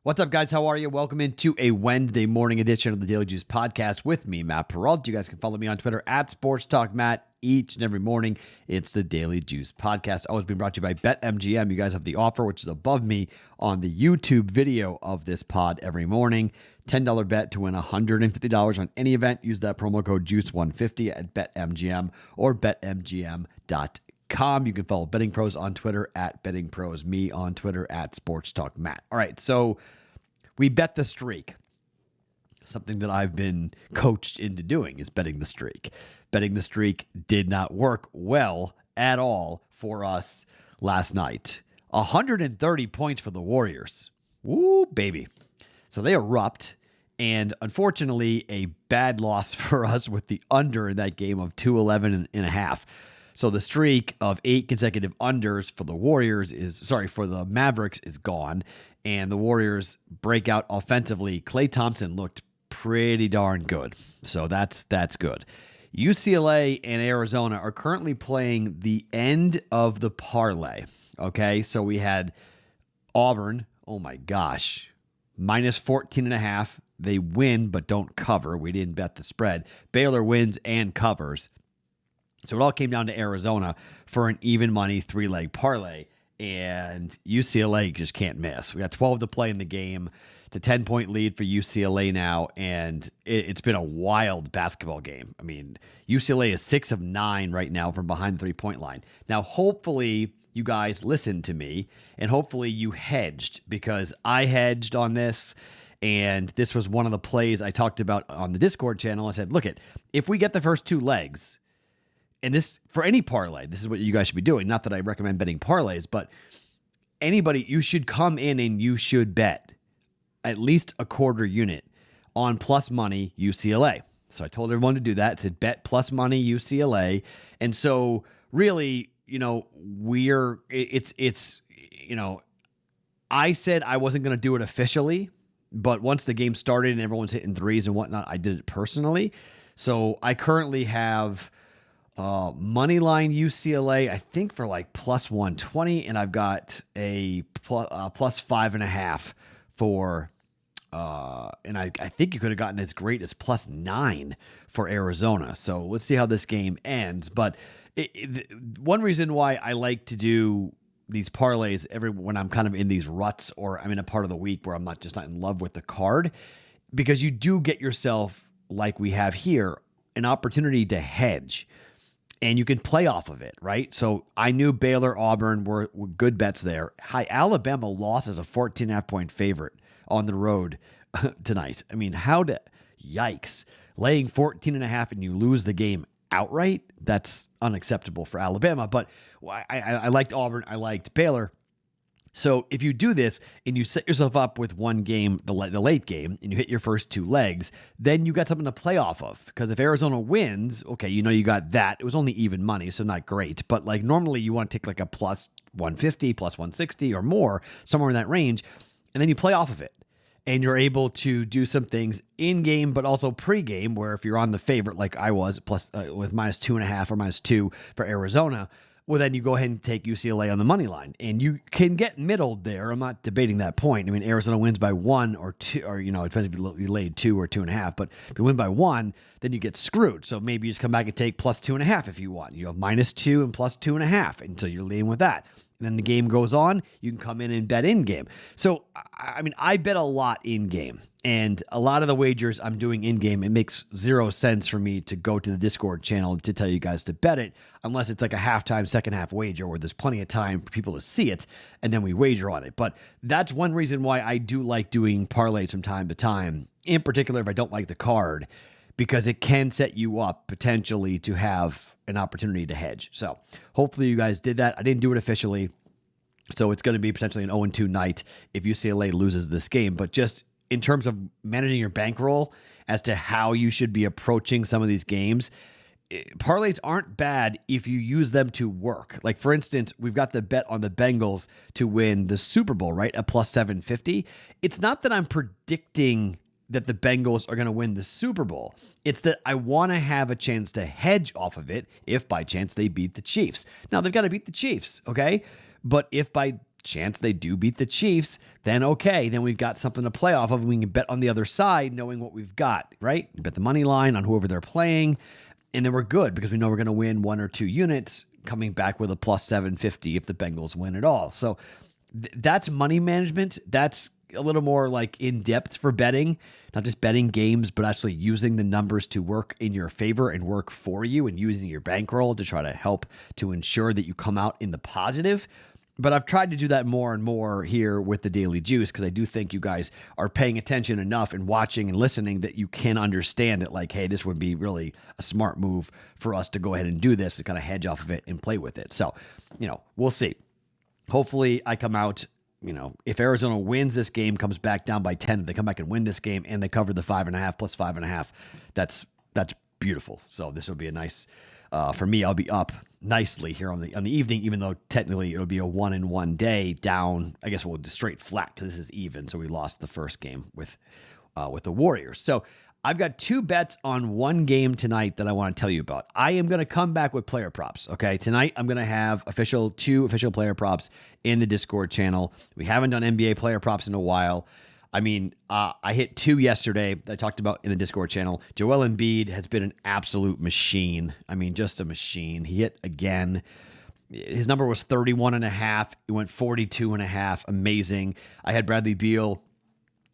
What's up, guys? How are you? Welcome into a Wednesday morning edition of the Daily Juice Podcast with me, Matt Perrault. You guys can follow me on Twitter at SportsTalkMatt each and every morning. It's the Daily Juice Podcast, always being brought to you by BetMGM. You guys have the offer, which is above me on the YouTube video of this pod every morning. $10 bet to win $150 on any event. Use that promo code JUICE150 at BetMGM or BetMGM.com. You can follow BettingPros on Twitter at BettingPros, me on Twitter at SportsTalkMatt. All right, so we bet the streak. Something that I've been coached into doing is betting the streak. Betting the streak did not work well at all for us last night. 130 points for the Warriors. Woo, baby. So they erupt, and unfortunately, a bad loss for us with the under in that game of 211.5. So the streak of 8 consecutive unders for the Mavericks is gone, and the Warriors break out offensively. Klay Thompson looked pretty darn good, so that's good. UCLA and Arizona are currently playing the end of the parlay, okay? So we had Auburn, oh my gosh, minus 14.5. They win but don't cover. We didn't bet the spread. Baylor wins and covers. So it all came down to Arizona for an even money 3-leg parlay, and UCLA just can't miss. We got 12 to play in the game. It's a 10-point lead for UCLA now, and it's been a wild basketball game. I mean, UCLA is 6 of 9 right now from behind the three-point line. Now, hopefully, you guys listened to me, and hopefully you hedged, because I hedged on this, and this was one of the plays I talked about on the Discord channel. I said, look, if we get the first 2 legs, and this, for any parlay, this is what you guys should be doing. Not that I recommend betting parlays, but anybody, you should come in and you should bet at least a quarter unit on plus money UCLA. So I told everyone to do that. It said bet plus money UCLA. And so really, I said I wasn't going to do it officially, but once the game started and everyone's hitting threes and whatnot, I did it personally. So I currently have Moneyline UCLA, I think for like plus 120, and I've got a plus 5.5 for, and I think you could have gotten as great as plus 9 for Arizona. So let's see how this game ends. But one reason why I like to do these parlays when I'm kind of in these ruts, or I'm in a part of the week where I'm not in love with the card, because you do get yourself, like we have here, an opportunity to hedge. And you can play off of it, right? So I knew Baylor, Auburn were good bets there. Alabama lost as a 14.5-point favorite on the road tonight. I mean, yikes. Laying 14.5 and you lose the game outright? That's unacceptable for Alabama. But I liked Auburn. I liked Baylor. So if you do this and you set yourself up with one game, the late game, and you hit your first 2 legs, then you got something to play off of. Because if Arizona wins, okay, you got that. It was only even money, so not great. But like normally you want to take like a plus 150, plus 160 or more, somewhere in that range, and then you play off of it. And you're able to do some things in-game, but also pre-game, where if you're on the favorite like I was, plus with minus 2.5 or minus 2 for Arizona, well, then you go ahead and take UCLA on the money line, and you can get middled there. I'm not debating that point. I mean, Arizona wins by 1 or 2, or it depends if you laid 2 or 2.5. But if you win by 1, then you get screwed. So maybe you just come back and take plus 2.5 if you want. You have minus 2 and plus 2.5, and so you're leading with that. And then the game goes on, you can come in and bet in-game. So, I mean, I bet a lot in-game. And a lot of the wagers I'm doing in-game, it makes 0 sense for me to go to the Discord channel to tell you guys to bet it, unless it's like a halftime, second-half wager where there's plenty of time for people to see it, and then we wager on it. But that's one reason why I do like doing parlays from time to time, in particular if I don't like the card, because it can set you up potentially to have an opportunity to hedge. So hopefully you guys did that. I didn't do it officially, so it's going to be potentially an 0-2 night if UCLA loses this game. But just in terms of managing your bankroll as to how you should be approaching some of these games, parlays aren't bad if you use them to work. Like, for instance, we've got the bet on the Bengals to win the Super Bowl, right? At plus 750. It's not that I'm predicting that the Bengals are going to win the Super Bowl. It's that I want to have a chance to hedge off of it if by chance they beat the Chiefs. Now, they've got to beat the Chiefs, okay? But if by chance they do beat the Chiefs, then okay, then we've got something to play off of, and we can bet on the other side knowing what we've got, right? Bet the money line on whoever they're playing, and then we're good because we know we're going to win 1 or 2 units, coming back with a plus 750 if the Bengals win at all. So that's money management. That's a little more like in depth for betting, not just betting games, but actually using the numbers to work in your favor and work for you, and using your bankroll to try to help to ensure that you come out in the positive. But I've tried to do that more and more here with the Daily Juice, because I do think you guys are paying attention enough and watching and listening that you can understand that, like, hey, this would be really a smart move for us to go ahead and do this, to kind of hedge off of it and play with it. So, we'll see. Hopefully I come out, if Arizona wins this game, comes back down by 10, they come back and win this game, and they cover the 5.5 plus 5.5, that's beautiful. So this will be a nice, for me, I'll be up nicely here on the evening, even though technically it'll be a 1-1 day down. I guess we'll just straight flat because this is even. So we lost the first game with the Warriors. So I've got 2 bets on one game tonight that I want to tell you about. I am going to come back with player props. Okay. Tonight I'm going to have 2 official player props in the Discord channel. We haven't done NBA player props in a while. I mean, I hit 2 yesterday that I talked about in the Discord channel. Joel Embiid has been an absolute machine. I mean, just a machine. He hit again. His number was 31.5. It went 42.5. Amazing. I had Bradley Beal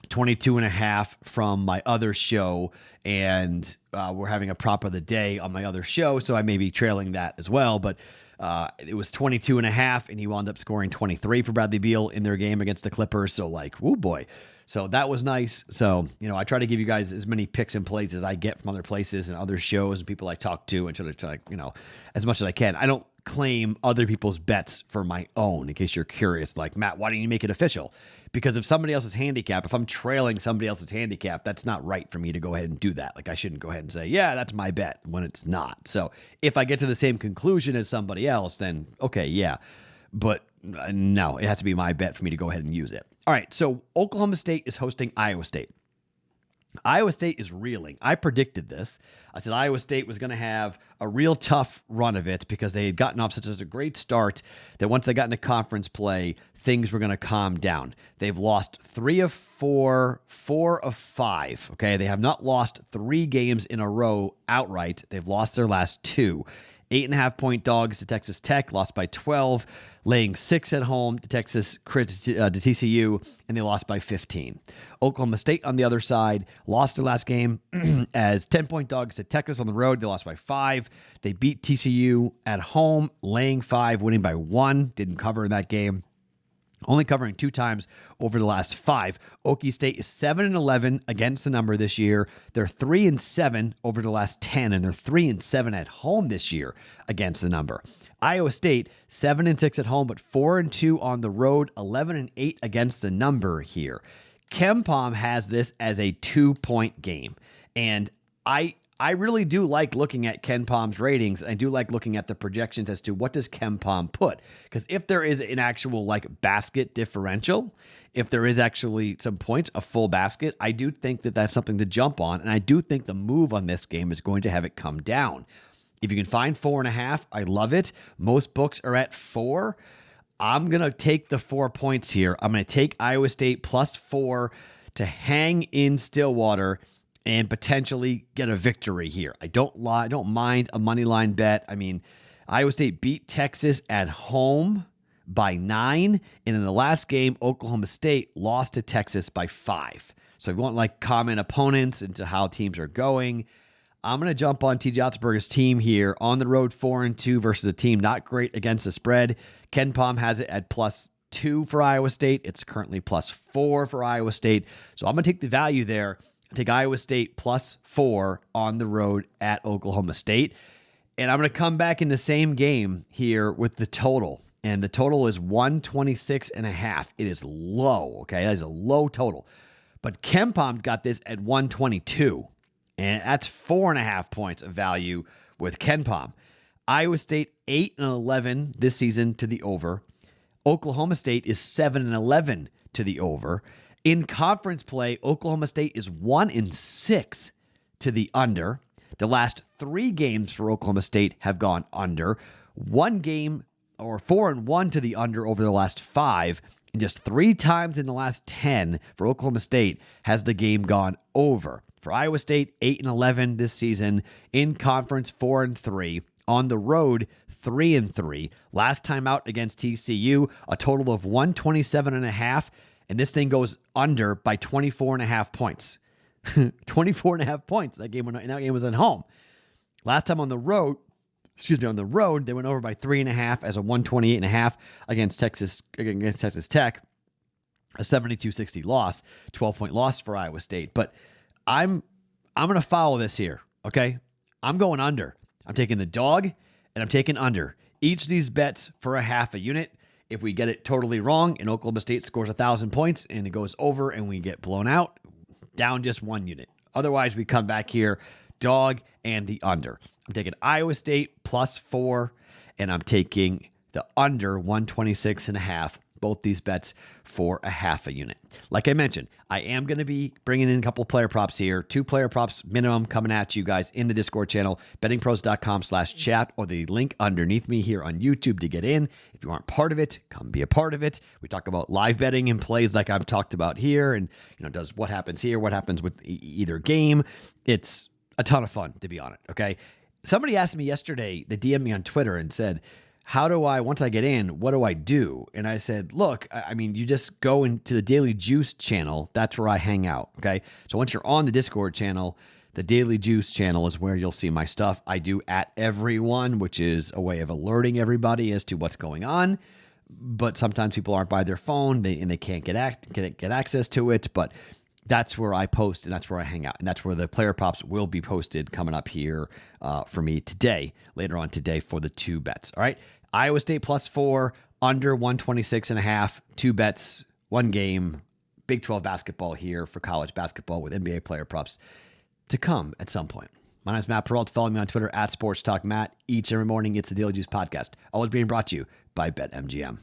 22.5 from my other show, and we're having a prop of the day on my other show, so I may be trailing that as well. But it was 22.5, and he wound up scoring 23 for Bradley Beal in their game against the Clippers. So, like, woo boy. So that was nice. So, I try to give you guys as many picks and plays as I get from other places and other shows and people I talk to, and try to, as much as I can. I don't claim other people's bets for my own, in case you're curious. Like, Matt, why don't you make it official? Because if somebody else's handicap, if I'm trailing somebody else's handicap, that's not right for me to go ahead and do that. Like, I shouldn't go ahead and say, yeah, that's my bet, when it's not. So if I get to the same conclusion as somebody else, then okay, yeah. But no, it has to be my bet for me to go ahead and use it. All right, so Oklahoma State is hosting Iowa State. Iowa State is reeling. I predicted this. I said Iowa State was going to have a real tough run of it because they had gotten off such a great start that once they got into conference play, things were going to calm down. They've lost 3 of 4, 4 of 5. Okay, they have not lost 3 games in a row outright. They've lost their last 2. 8.5-point dogs to Texas Tech, lost by 12, laying 6 at home to TCU, and they lost by 15. Oklahoma State on the other side lost their last game as 10-point dogs to Texas on the road. They lost by 5. They beat TCU at home, laying 5, winning by 1. Didn't cover in that game. Only covering 2 times over the last 5. Okie State is 7-11 against the number this year. They're 3-7 over the last 10, and they're 3-7 at home this year against the number. Iowa State 7-6 at home, but 4-2 on the road. 11-8 against the number here. KenPom has this as a 2-point game, and I really do like looking at KenPom's ratings. I do like looking at the projections as to what does KenPom put. Because if there is an actual basket differential, if there is actually some points, a full basket, I do think that that's something to jump on. And I do think the move on this game is going to have it come down. If you can find 4.5, I love it. Most books are at 4. I'm going to take the 4 points here. I'm going to take Iowa State plus 4 to hang in Stillwater and potentially get a victory here. I don't mind a money line bet. I mean, Iowa State beat Texas at home by 9, and in the last game, Oklahoma State lost to Texas by 5. So if you want common opponents into how teams are going, I'm going to jump on TJ Ottsberger's team here on the road 4-2 versus a team not great against the spread. KenPom has it at plus 2 for Iowa State. It's currently plus 4 for Iowa State. So I'm going to take the value there. Take Iowa State plus 4 on the road at Oklahoma State. And I'm going to come back in the same game here with the total. And the total is 126.5. It is low, okay? That is a low total. But KenPom's got this at 122. And that's 4.5 points of value with KenPom. Iowa State 8-11 this season to the over. Oklahoma State is 7-11 to the over. In conference play, Oklahoma State is 1-6 to the under. The last 3 games for Oklahoma State have gone under. 1 game 4-1 to the under over the last 5. And just 3 times in the last 10 for Oklahoma State has the game gone over. For Iowa State, 8-11 this season. In conference, 4-3. On the road, 3-3. Last time out against TCU, a total of 127.5. And this thing goes under by 24.5 points. 24.5 points. That game was at home. Last time on the road, they went over by 3.5 as a 128.5 against Texas Tech, a 72-60 loss, 12-point loss for Iowa State. But I'm going to follow this here, okay? I'm going under. I'm taking the dog, and I'm taking under. Each of these bets for a half a unit. If we get it totally wrong and Oklahoma State scores 1,000 points and it goes over and we get blown out, down just 1 unit. Otherwise, we come back here, dog and the under. I'm taking Iowa State +4, and I'm taking the under 126.5. Both these bets for a half a unit. Like I mentioned, I am going to be bringing in a couple player props here. 2 player props minimum coming at you guys in the Discord channel, bettingpros.com/chat, or the link underneath me here on YouTube to get in. If you aren't part of it, come be a part of it. We talk about live betting and plays like I've talked about here, and does what happens here, what happens with either game. It's a ton of fun to be on it, okay? Somebody asked me yesterday, they DM'd me on Twitter and said, once I get in, what do I do? And I said, look, I mean, you just go into the Daily Juice channel. That's where I hang out, okay? So once you're on the Discord channel, the Daily Juice channel is where you'll see my stuff. I do at everyone, which is a way of alerting everybody as to what's going on. But sometimes people aren't by their phone and they can't get access to it. But that's where I post, and that's where I hang out. And that's where the player props will be posted coming up here for me later on today for the 2 bets. All right. Iowa State +4, under 126.5, 2 bets, 1 game, Big 12 basketball here for college basketball with NBA player props to come at some point. My name is Matt Perrault. Follow me on Twitter @SportsTalkMatt. Each and every morning, it's the Daily Juice Podcast. Always being brought to you by BetMGM.